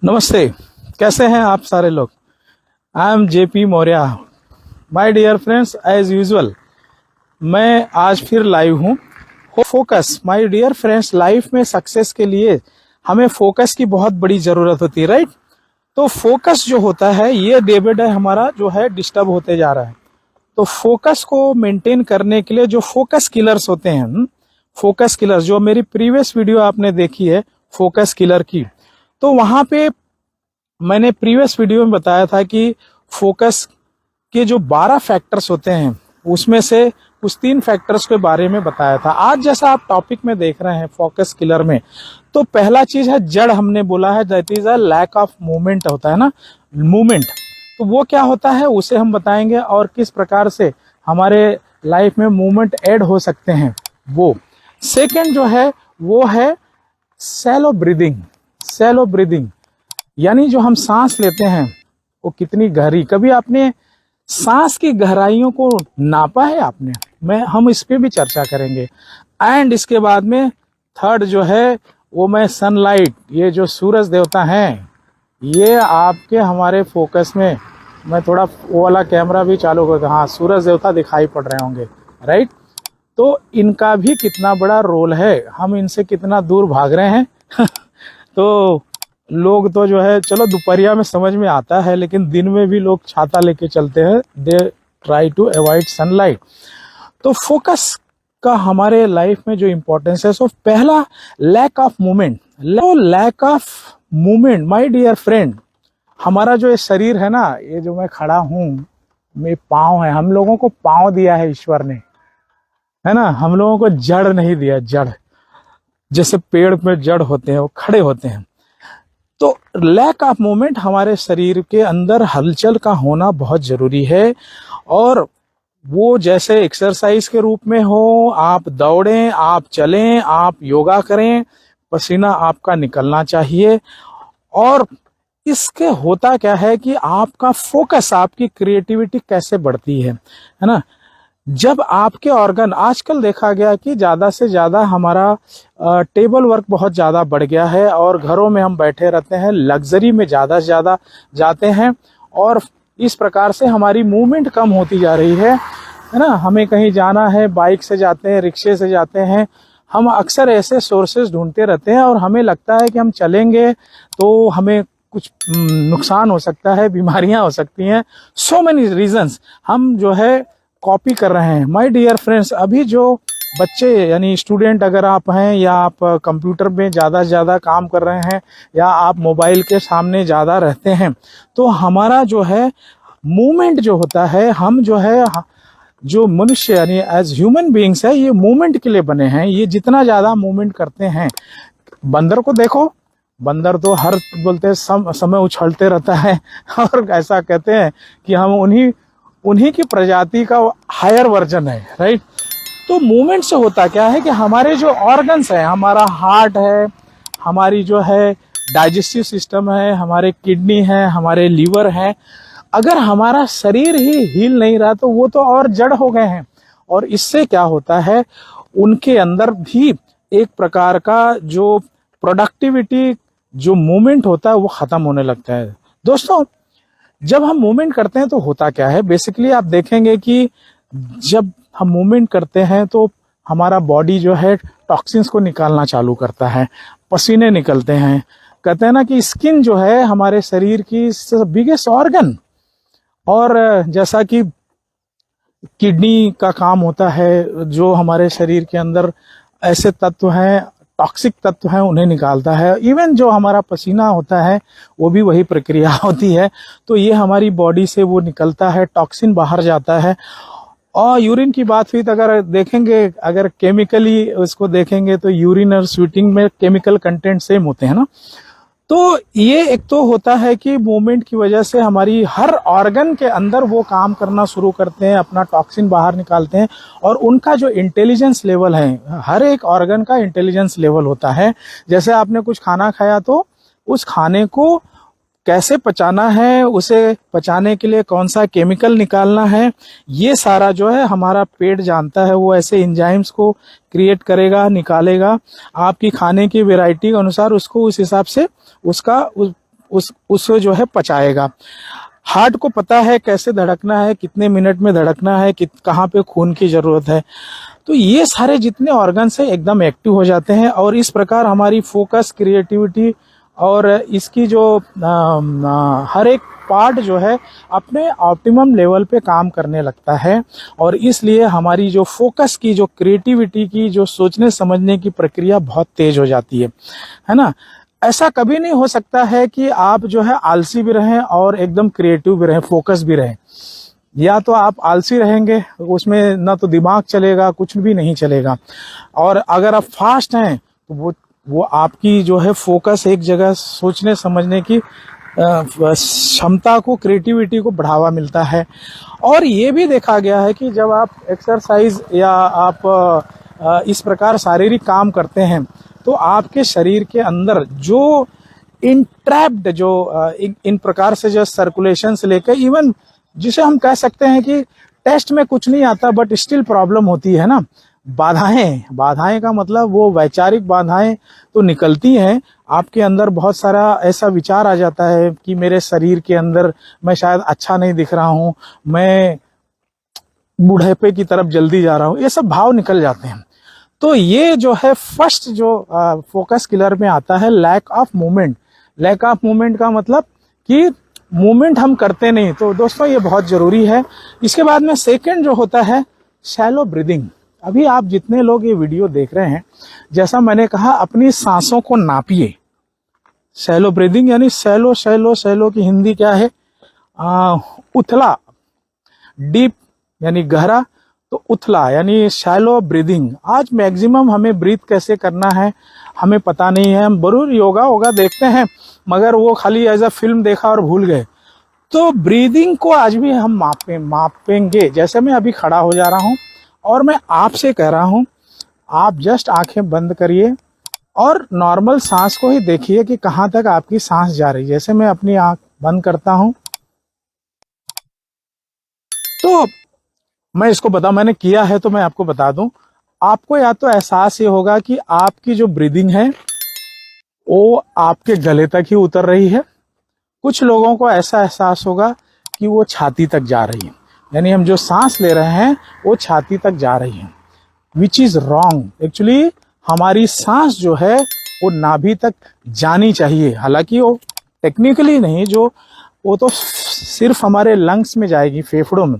नमस्ते। कैसे हैं आप सारे लोग। I am JP Maurya. My dear friends, as usual मैं आज फिर लाइव हूँ। Focus my dear friends, life में सक्सेस के लिए हमें फोकस की बहुत बड़ी जरूरत होती है, राइट। तो फोकस जो होता है ये डे बाय डे हमारा जो है डिस्टर्ब होते जा रहा है। तो फोकस को मेंटेन करने के लिए जो फोकस किलर्स होते हैं, फोकस किलर्स जो मेरी प्रीवियस वीडियो आपने देखी है फोकस किलर की, तो वहां पे मैंने प्रीवियस वीडियो में बताया था कि फोकस के जो 12 फैक्टर्स होते हैं उसमें से कुछ 3 फैक्टर्स के बारे में बताया था। आज जैसा आप टॉपिक में देख रहे हैं फोकस किलर में, तो पहला चीज है जड़, हमने बोला है that is a lack of movement होता है ना, मूवमेंट। तो वो क्या होता है उसे हम बताएंगे और किस प्रकार से हमारे लाइफ में मूवमेंट ऐड हो सकते हैं वो। सेकेंड जो है वो है सैलो ब्रीदिंग। सैलो ब्रीदिंग यानी जो हम सांस लेते हैं वो कितनी गहरी, कभी आपने सांस की गहराइयों को नापा है आपने? हम इस पे भी चर्चा करेंगे। एंड इसके बाद में थर्ड जो है वो मैं सनलाइट, ये जो सूरज देवता हैं, ये आपके हमारे फोकस में, मैं थोड़ा वो वाला कैमरा भी चालू करता, हाँ सूरज देवता दिखाई पड़ रहे होंगे, राइट। तो इनका भी कितना बड़ा रोल है, हम इनसे कितना दूर भाग रहे हैं तो लोग तो जो है चलो दोपहरिया में समझ में आता है, लेकिन दिन में भी लोग छाता लेके चलते हैं, they try to avoid sunlight. तो फोकस का हमारे लाइफ में जो इम्पोर्टेंस है, सो पहला lack of movement. Lack of movement my dear friend, हमारा जो ये शरीर है ना, ये जो मैं खड़ा हूं, मेरे पाँव है, हम लोगों को पाँव दिया है ईश्वर ने, है ना, हम लोगों को जड़ नहीं दिया। जड़ जैसे पेड़ में जड़ होते हैं वो खड़े होते हैं। तो लैक ऑफ मूवमेंट, हमारे शरीर के अंदर हलचल का होना बहुत जरूरी है, और वो जैसे एक्सरसाइज के रूप में हो, आप दौड़ें, आप चलें, आप योगा करें, पसीना आपका निकलना चाहिए। और इसके होता क्या है कि आपका फोकस, आपकी क्रिएटिविटी कैसे बढ़ती है ना। जब आपके ऑर्गन, आजकल देखा गया कि ज्यादा से ज्यादा हमारा टेबल वर्क बहुत ज्यादा बढ़ गया है और घरों में हम बैठे रहते हैं, लग्जरी में ज्यादा से ज्यादा जाते हैं, और इस प्रकार से हमारी मूवमेंट कम होती जा रही है ना। हमें कहीं जाना है, बाइक से जाते हैं, रिक्शे से जाते हैं, हम अक्सर ऐसे सोर्सेज ढूंढते रहते हैं और हमें लगता है कि हम चलेंगे तो हमें कुछ नुकसान हो सकता है, बीमारियां हो सकती हैं, सो मेनी रीजंस हम जो है कॉपी कर रहे हैं। माय डियर फ्रेंड्स, अभी जो बच्चे यानी स्टूडेंट अगर आप हैं, या आप कंप्यूटर में ज़्यादा से ज़्यादा काम कर रहे हैं, या आप मोबाइल के सामने ज़्यादा रहते हैं, तो हमारा जो है मूवमेंट जो होता है, हम जो है जो मनुष्य यानी एज ह्यूमन बीइंग्स है, ये मूवमेंट के लिए बने हैं। ये जितना ज़्यादा मूवमेंट करते हैं, बंदर को देखो, बंदर तो हर बोलते हैं समय उछलते रहता है और ऐसा कहते हैं कि हम उन्हीं की प्रजाति का हायर वर्जन है, राइट। तो मूवमेंट से होता क्या है कि हमारे जो ऑर्गन्स है, हमारा हार्ट है, हमारी जो है डाइजेस्टिव सिस्टम है, हमारे किडनी है, हमारे लीवर है, अगर हमारा शरीर ही हिल नहीं रहा तो वो तो और जड़ हो गए हैं। और इससे क्या होता है, उनके अंदर भी एक प्रकार का जो प्रोडक्टिविटी, जो मूवमेंट होता है वो खत्म होने लगता है। दोस्तों, जब हम मूवमेंट करते हैं तो होता क्या है, बेसिकली आप देखेंगे कि जब हम मूवमेंट करते हैं तो हमारा बॉडी जो है टॉक्सिन्स को निकालना चालू करता है, पसीने निकलते हैं। कहते हैं ना कि स्किन जो है हमारे शरीर की बिगेस्ट ऑर्गन, और जैसा कि किडनी का काम होता है, जो हमारे शरीर के अंदर ऐसे तत्व हैं, टॉक्सिक तत्व हैं, उन्हें निकालता है। इवन जो हमारा पसीना होता है वो भी वही प्रक्रिया होती है। तो ये हमारी बॉडी से वो निकलता है, टॉक्सिन बाहर जाता है। और यूरिन की बात हुई तो अगर देखेंगे, अगर केमिकली उसको देखेंगे तो यूरिन और स्वीटिंग में केमिकल कंटेंट सेम होते हैं ना। तो ये एक तो होता है कि मूवमेंट की वजह से हमारी हर ऑर्गन के अंदर वो काम करना शुरू करते हैं, अपना टॉक्सिन बाहर निकालते हैं, और उनका जो इंटेलिजेंस लेवल है, हर एक ऑर्गन का इंटेलिजेंस लेवल होता है। जैसे आपने कुछ खाना खाया तो उस खाने को कैसे पचाना है, उसे पचाने के लिए कौन सा केमिकल निकालना है, ये सारा जो है हमारा पेट जानता है। वो ऐसे एंजाइम्स को क्रिएट करेगा, निकालेगा, आपकी खाने की वैरायटी के अनुसार उसको उस हिसाब से उसका उसे जो है पचाएगा। हार्ट को पता है कैसे धड़कना है, कितने मिनट में धड़कना है, कहाँ पे खून की जरूरत है। तो ये सारे जितने ऑर्गन्स है एकदम एक्टिव हो जाते हैं और इस प्रकार हमारी फोकस, क्रिएटिविटी और इसकी जो हर एक पार्ट जो है अपने ऑप्टिमम लेवल पे काम करने लगता है और इसलिए हमारी जो फोकस की, जो क्रिएटिविटी की, जो सोचने समझने की प्रक्रिया बहुत तेज हो जाती है ना। ऐसा कभी नहीं हो सकता है कि आप जो है आलसी भी रहें और एकदम क्रिएटिव भी रहें, फोकस भी रहें। या तो आप आलसी रहेंगे, उसमें ना तो दिमाग चलेगा, कुछ भी नहीं चलेगा। और अगर आप फास्ट हैं तो वो आपकी जो है फोकस, एक जगह सोचने समझने की क्षमता को, क्रिएटिविटी को बढ़ावा मिलता है। और ये भी देखा गया है कि जब आप एक्सरसाइज या आप इस प्रकार शारीरिक काम करते हैं तो आपके शरीर के अंदर जो इंट्रैप्ड, जो इन प्रकार से जो सर्कुलेशन से लेकर इवन जिसे हम कह सकते हैं कि टेस्ट में कुछ नहीं आता बट स्टिल प्रॉब्लम होती है ना, बाधाएं का मतलब वो वैचारिक बाधाएं तो निकलती हैं। आपके अंदर बहुत सारा ऐसा विचार आ जाता है कि मेरे शरीर के अंदर मैं शायद अच्छा नहीं दिख रहा हूँ, मैं बुढ़ापे की तरफ जल्दी जा रहा हूँ, ये सब भाव निकल जाते हैं। तो ये जो है फर्स्ट जो फोकस किलर में आता है, lack of movement. Lack of movement का मतलब कि मूवमेंट हम करते नहीं। तो दोस्तों ये बहुत जरूरी है। इसके बाद में सेकंड जो होता है शैलो ब्रीदिंग। अभी आप जितने लोग ये वीडियो देख रहे हैं, जैसा मैंने कहा, अपनी सांसों को नापिए। शैलो ब्रीदिंग यानी शैलो शैलो शैलो की हिंदी क्या है? उथला। डीप यानी गहरा, तो उथला यानी शैलो ब्रीदिंग। आज मैक्सिमम हमें ब्रीथ कैसे करना है हमें पता नहीं है। हम जरूर योगा देखते हैं मगर वो खाली एज अ फिल्म देखा और भूल गए। तो ब्रीदिंग को आज भी हम मापेंगे। जैसे मैं अभी खड़ा हो जा रहा हूं और मैं आपसे कह रहा हूं, आप जस्ट आंखें बंद करिए और नॉर्मल सांस को ही देखिए कि कहां तक आपकी सांस जा रही है। जैसे मैं अपनी आंख बंद करता हूं तो मैं इसको मैंने किया है तो मैं आपको बता दूं, आपको या तो एहसास ये होगा कि आपकी जो ब्रीदिंग है वो आपके गले तक ही उतर रही है। कुछ लोगों को ऐसा एहसास होगा कि वो छाती तक जा रही है, यानी हम जो सांस ले रहे हैं वो छाती तक जा रही है, विच इज रॉन्ग। एक्चुअली हमारी सांस जो है वो नाभि तक जानी चाहिए। हालांकि वो टेक्निकली नहीं, वो तो सिर्फ हमारे लंग्स में जाएगी, फेफड़ों में,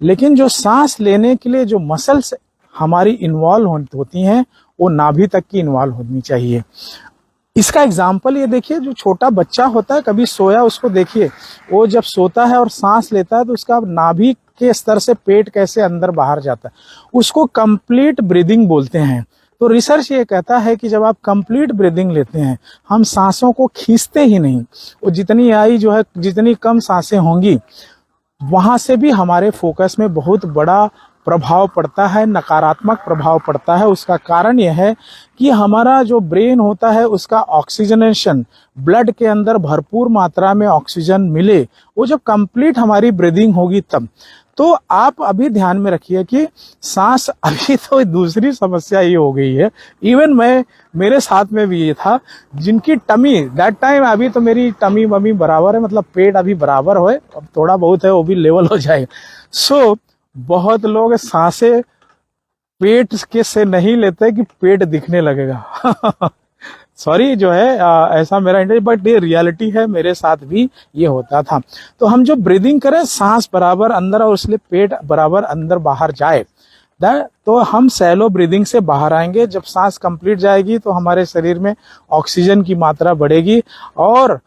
लेकिन जो सांस लेने के लिए जो मसल्स हमारी इन्वॉल्व होती हैं वो नाभि तक की इन्वॉल्व होनी चाहिए। इसका एग्जाम्पल ये देखिए, जो छोटा बच्चा होता है, कभी सोया उसको देखिए, वो जब सोता है और सांस लेता है तो उसका नाभि के स्तर से पेट कैसे अंदर बाहर जाता है, उसको कंप्लीट ब्रीदिंग बोलते हैं। तो रिसर्च ये कहता है कि जब आप कंप्लीट ब्रीदिंग लेते हैं, हम सांसों को खींचते ही नहीं, वो जितनी कम सांसें होंगी वहां से भी हमारे फोकस में बहुत बड़ा प्रभाव पड़ता है, नकारात्मक प्रभाव पड़ता है। उसका कारण यह है कि हमारा जो ब्रेन होता है उसका ऑक्सीजनेशन, ब्लड के अंदर भरपूर मात्रा में ऑक्सीजन मिले, वो जब कंप्लीट हमारी ब्रीदिंग होगी तब। तो आप अभी ध्यान में रखिए कि सांस, अभी तो दूसरी समस्या ये हो गई है, इवन मेरे साथ में भी ये था, जिनकी टमी दैट टाइम, अभी तो मेरी टमी वमी बराबर है, मतलब पेट अभी बराबर हो, अब थोड़ा बहुत है वो भी लेवल हो जाएगा। सो बहुत लोग सांसें पेट के से नहीं लेते कि पेट दिखने लगेगा। सॉरी जो है ऐसा मेरा इंटरेस्ट, बट ये रियलिटी है, मेरे साथ भी ये होता था। तो हम जो ब्रीदिंग करें, सांस बराबर अंदर और इसलिए पेट बराबर अंदर बाहर जाए, तो हम शैलो ब्रीदिंग से बाहर आएंगे। जब सांस कंप्लीट जाएगी तो हमारे शरीर में ऑक्सीजन की मात्रा बढ़ेगी और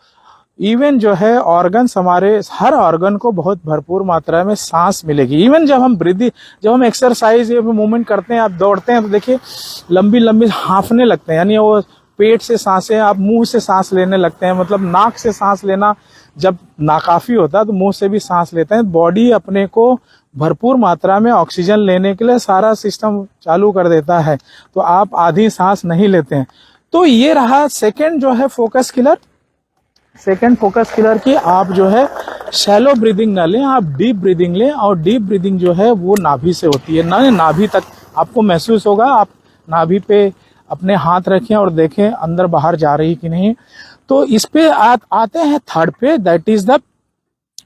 इवन जो है ऑर्गन्स, हमारे हर ऑर्गन को बहुत भरपूर मात्रा में सांस मिलेगी। इवन जब हम एक्सरसाइज या मूवमेंट करते हैं, आप दौड़ते हैं तो देखिए लंबी लंबी हांफने लगते हैं, यानी वो पेट से सांसें, आप मुंह से सांस लेने लगते हैं। मतलब नाक से सांस लेना जब नाकाफी होता है तो मुंह से भी सांस लेते हैं। बॉडी अपने को भरपूर मात्रा में ऑक्सीजन लेने के लिए सारा सिस्टम चालू कर देता है, तो आप आधी सांस नहीं लेते हैं। तो ये रहा सेकंड जो है focus killer. Second focus killer की आप जो है शैलो ब्रीदिंग ना लें, आप डीप ब्रीदिंग लें। और डीप ब्रीदिंग जो है वो नाभि से होती है, नाभि तक आपको महसूस होगा। आप नाभि पे अपने हाथ रखें और देखें अंदर बाहर जा रही कि नहीं। तो इस पे आते हैं थर्ड पे, that is the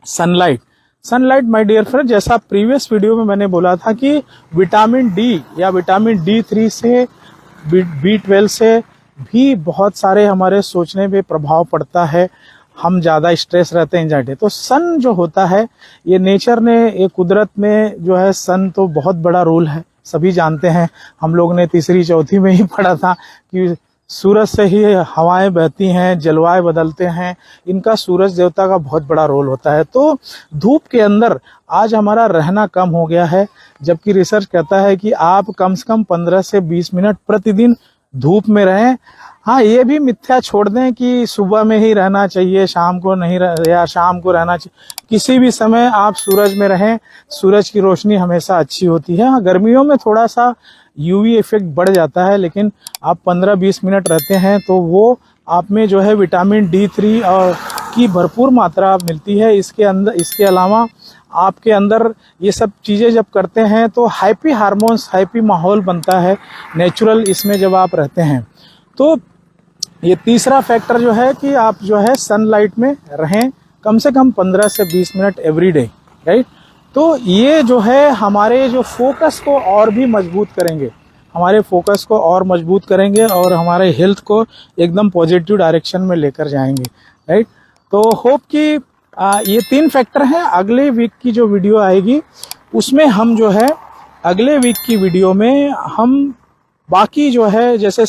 sunlight. Sunlight my dear friend, जैसा प्रीवियस वीडियो में मैंने बोला था कि विटामिन डी या विटामिन D3 से, B12 से भी बहुत सारे हमारे सोचने पे प्रभाव पड़ता है। हम ज़्यादा स्ट्रेस रहते हैं, एंजाइटी। तो सन जो होता है, ये नेचर ने, ये कुदरत में जो है, सन तो बहुत बड़ा रोल है, सभी जानते हैं। हम लोग ने तीसरी चौथी में ही पढ़ा था कि सूरज से ही हवाएं बहती हैं, जलवायु बदलते हैं, इनका सूरज देवता का बहुत बड़ा रोल होता है। तो धूप के अंदर आज हमारा रहना कम हो गया है, जबकि रिसर्च कहता है कि आप कम से कम 15 से 20 मिनट प्रतिदिन धूप में रहें। हाँ, ये भी मिथ्या छोड़ दें कि सुबह में ही रहना चाहिए, शाम को नहीं या शाम को रहना चाहिए। किसी भी समय आप सूरज में रहें, सूरज की रोशनी हमेशा अच्छी होती है। हाँ, गर्मियों में थोड़ा सा यूवी इफेक्ट बढ़ जाता है, लेकिन आप 15-20 मिनट रहते हैं तो वो आप में जो है विटामिन D3 और की भरपूर मात्रा मिलती है। इसके अलावा आपके अंदर ये सब चीज़ें जब करते हैं तो हैप्पी हार्मोन्स, हैप्पी माहौल बनता है नेचुरल, इसमें जब आप रहते हैं। तो ये तीसरा फैक्टर जो है कि आप जो है सनलाइट में रहें कम से कम 15 से 20 मिनट एवरी डे, राइट। तो ये जो है हमारे जो फोकस को और भी मजबूत करेंगे, हमारे फोकस को और मजबूत करेंगे और हमारे हेल्थ को एकदम पॉजिटिव डायरेक्शन में लेकर जाएंगे, राइट। तो होप कि ये 3 फैक्टर हैं। अगले वीक की जो वीडियो आएगी उसमें हम जो है, अगले वीक की वीडियो में हम बाकी जो है जैसे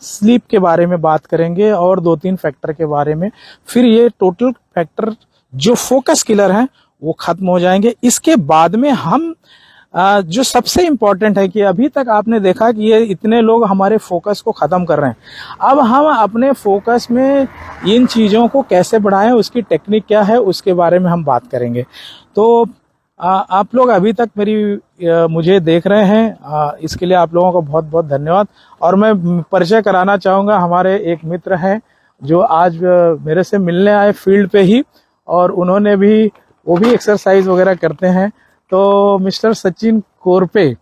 स्लीप के बारे में बात करेंगे और 2-3 फैक्टर के बारे में। फिर ये टोटल फैक्टर जो फोकस किलर हैं वो खत्म हो जाएंगे। इसके बाद में हम जो सबसे इम्पोर्टेंट है कि अभी तक आपने देखा कि ये इतने लोग हमारे फोकस को ख़त्म कर रहे हैं। अब हम अपने फोकस में इन चीज़ों को कैसे बढ़ाएं, उसकी टेक्निक क्या है, उसके बारे में हम बात करेंगे। तो आप लोग अभी तक मुझे देख रहे हैं, इसके लिए आप लोगों को बहुत बहुत धन्यवाद। और मैं परिचय कराना चाहूँगा, हमारे एक मित्र हैं जो आज मेरे से मिलने आए फील्ड पे ही, और उन्होंने भी, वो भी एक्सरसाइज वगैरह करते हैं। तो मिस्टर सचिन कोरपे,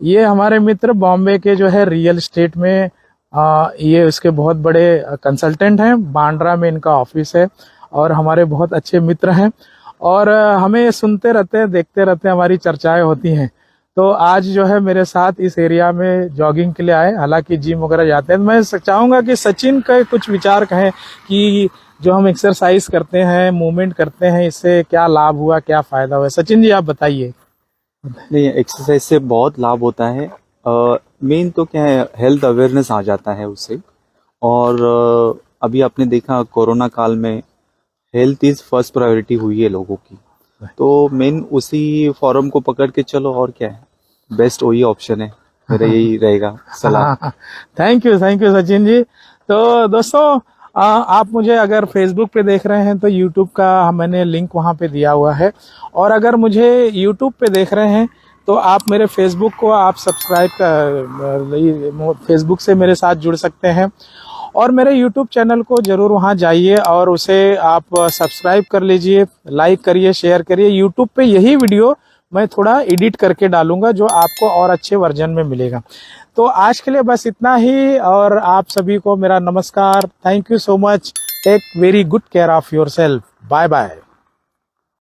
ये हमारे मित्र बॉम्बे के जो है रियल एस्टेट में ये उसके बहुत बड़े कंसल्टेंट हैं। बांद्रा में इनका ऑफिस है और हमारे बहुत अच्छे मित्र हैं और हमें सुनते रहते हैं, देखते रहते हैं, हमारी चर्चाएं होती हैं। तो आज जो है मेरे साथ इस एरिया में जॉगिंग के लिए आए, हालांकि जिम वगैरह जाते हैं। मैं चाहूँगा कि सचिन का कुछ विचार कहें कि जो हम एक्सरसाइज करते हैं, मूवमेंट करते हैं, इससे क्या लाभ हुआ, क्या फ़ायदा हुआ। सचिन जी, आप बताइए। नहीं, एक्सरसाइज से बहुत लाभ होता है। मेन तो क्या है, हेल्थ अवेयरनेस आ जाता है उससे। और अभी आपने देखा कोरोना काल में हेल्थ इज फर्स्ट प्रायोरिटी हुई है लोगों की, तो मेन उसी फॉरम को पकड़ के चलो, और क्या है, बेस्ट वही ऑप्शन है, मेरा यही रहेगा सलाह। Thank you Sachin ji. तो दोस्तों, आप मुझे अगर फेसबुक पे देख रहे हैं तो यूट्यूब का मैंने लिंक वहाँ पे दिया हुआ है, और अगर मुझे यूट्यूब पे देख रहे हैं तो आप मेरे फेसबुक को आप सब्सक्राइब कर, फेसबुक से मेरे साथ जुड़ सकते हैं, और मेरे यूट्यूब चैनल को ज़रूर वहाँ जाइए और उसे आप सब्सक्राइब कर लीजिए, लाइक करिए, शेयर करिए। यूट्यूब पे यही वीडियो मैं थोड़ा एडिट करके डालूंगा जो आपको और अच्छे वर्जन में मिलेगा। तो आज के लिए बस इतना ही, और आप सभी को मेरा नमस्कार। Thank you so much. Take very good care of yourself. Bye bye.